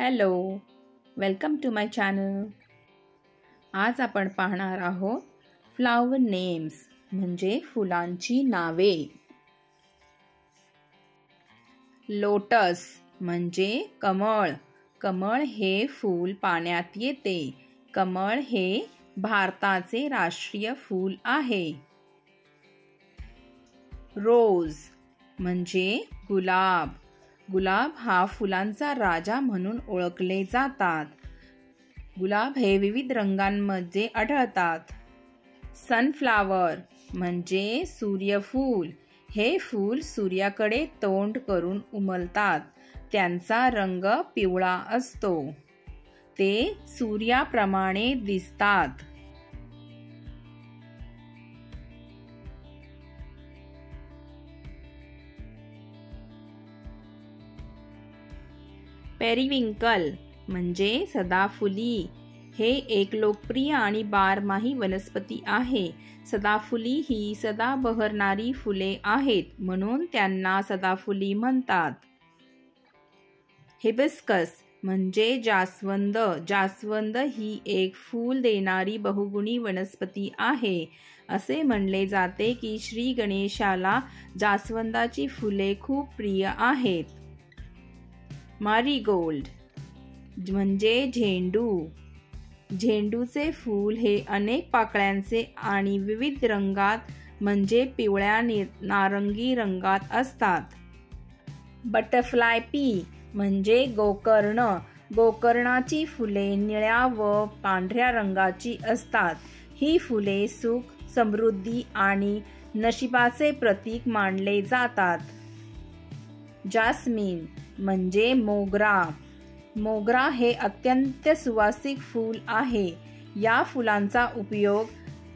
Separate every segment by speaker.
Speaker 1: Hello, welcome to my channel. आज आपण पाहणार आहोत फ्लावर नेम्स म्हणजे फुलांची नावे. लोटस म्हणजे कमळ. कमळ हे फूल पाण्यात येते. कमळ हे भारताचे राष्ट्रीय फूल आहे. रोज म्हणजे गुलाब. गुलाब हा फुलांचा राजा म्हणून ओळखले जातात. गुलाब हे विविध रंगांमध्ये आढळतात. सनफ्लावर म्हणजे सूर्यफूल. हे फूल सूर्याकडे तोंड करून उमलतात. त्यांचा रंग पिवळा असतो. ते सूर्याप्रमाणे दिसतात. पेरिविंकल म्हणजे सदाफुली. हे एक लोकप्रिय आणि बारमाही वनस्पती आहे. सदाफुली ही सदा बहरणारी फुले आहेत, म्हणून त्यांना सदाफुली म्हणतात. हिबिस्कस म्हणजे जास्वंद. जास्वंद ही एक फूल देणारी बहुगुणी वनस्पती आहे. असे म्हणले जाते की श्री गणेशाला जास्वंदाची फुले खूप प्रिय आहेत. मारीगोल्ड म्हणजे झेंडू. झेंडूचे फूल हे अनेक पाकळ्यांचे आणि विविध रंगात म्हणजे पिवळ्या, नारंगी रंगात असतात. बटरफ्लाय पी म्हणजे गोकर्ण. गोकर्णाची फुले निळ्या व पांढऱ्या रंगाची असतात. ही फुले सुख, समृद्धी आणि नशिबाचे प्रतीक मानले जातात. जास्मिन म्हणजे मोगरा. मोगरा हे अत्यंत सुवासिक फूल आहे. या फुलांचा उपयोग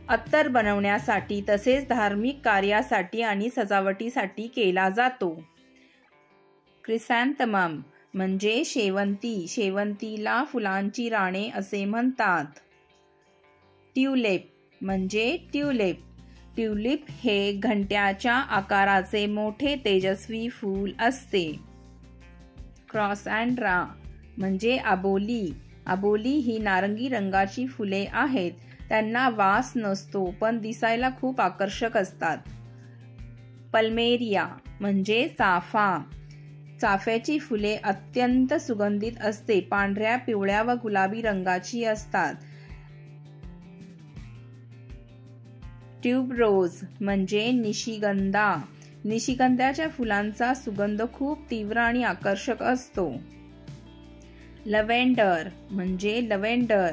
Speaker 1: अत्तर बनवण्यासाठी तसेच धार्मिक कार्यासाठी आणि सजावटीसाठी केला जातो. क्रिसॅन्थमम म्हणजे शेवंती. शेवंतीला फुलांची राणे असे म्हणतात. ट्यूलिप म्हणजे ट्यूलिप. ट्यूलिप हे घंट्याच्या आकाराचे मोठे तेजस्वी फूल असते. क्रॉसॅन्ड्रा म्हणजे अबोली. अबोली ही नारंगी रंगाची फुले आहेत. त्यांना वास नसतो, पण दिसायला खूप आकर्षक असतात. पल्मेरिया म्हणजे चाफा. चाफ्याची फुले अत्यंत सुगंधित असते. पांढऱ्या, पिवळ्या व गुलाबी रंगाची असतात. ट्यूबरोज म्हणजे निशिगंधा. निशिगंधाच्या फुलांचा सुगंध खूप तीव्र आणि आकर्षक असतो. लव्हेंडर म्हणजे लव्हेंडर.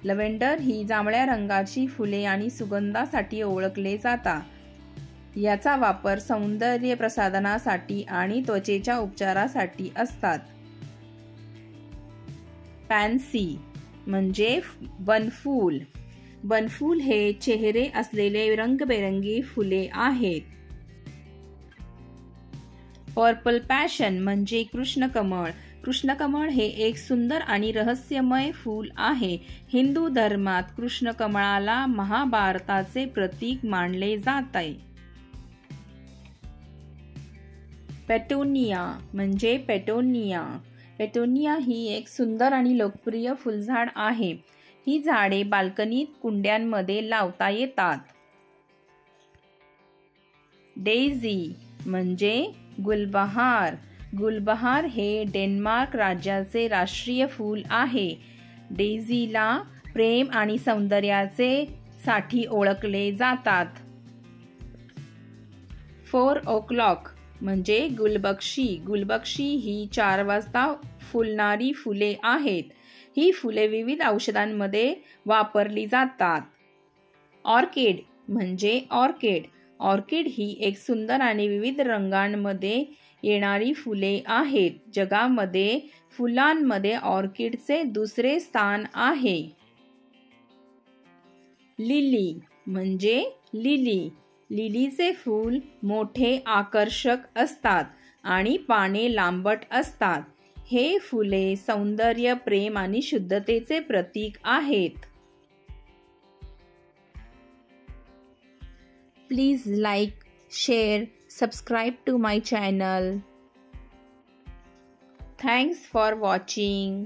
Speaker 1: लव्हेंडर ही जांभळ्या रंगाची फुले आणि सुगंधासाठी ओळखले जातात. याचा वापर सौंदर्य प्रसाधनासाठी आणि त्वचेच्या उपचारासाठी असतात. पॅन्सी म्हणजे बनफूल. बनफूल हे चेहरे असलेले रंगबेरंगी फुले आहेत. पर्पल पॅशन म्हणजे कृष्णकमळ. कृष्णकमळ हे एक सुंदर आणि रहस्यमय फूल आहे. हिंदू धर्मात कृष्णकमळाला महाभारताचे प्रतीक मानले जाते. पेटोनिया म्हणजे पेटोनिया. पेटोनिया ही एक सुंदर आणि लोकप्रिय फुलझाड आहे. ही झाडे बाल्कनीत, कुंड्यांमध्ये लावता येतात. डेझी म्हणजे गुलबहार. गुलबहार हे डेन्मार्क राज्याचे राष्ट्रीय फूल आहे. डेझीला प्रेम आणि सौंदर्याचे साठी ओळखले जातात. 4 o'clock म्हणजे गुलबक्षी. गुलबक्षी ही 4 वाजता फुलणारी फुले आहेत. ही फुले विविध औषधांमध्ये वापरली जातात. ऑर्किड म्हणजे ऑर्किड. ऑर्किड ही एक सुंदर आणि विविध रंगांमध्ये येणारी फुले आहेत. जगामध्ये फुलांमध्ये ऑर्किडचे दुसरे स्थान आहे. लिली म्हणजे लिली. लिलीचे फूल मोठे, आकर्षक असतात आणि पाने लांबट असतात. हे फुले सौंदर्य, प्रेम आणि शुद्धतेचे प्रतीक आहेत. Please like, share, subscribe to my channel. Thanks for watching.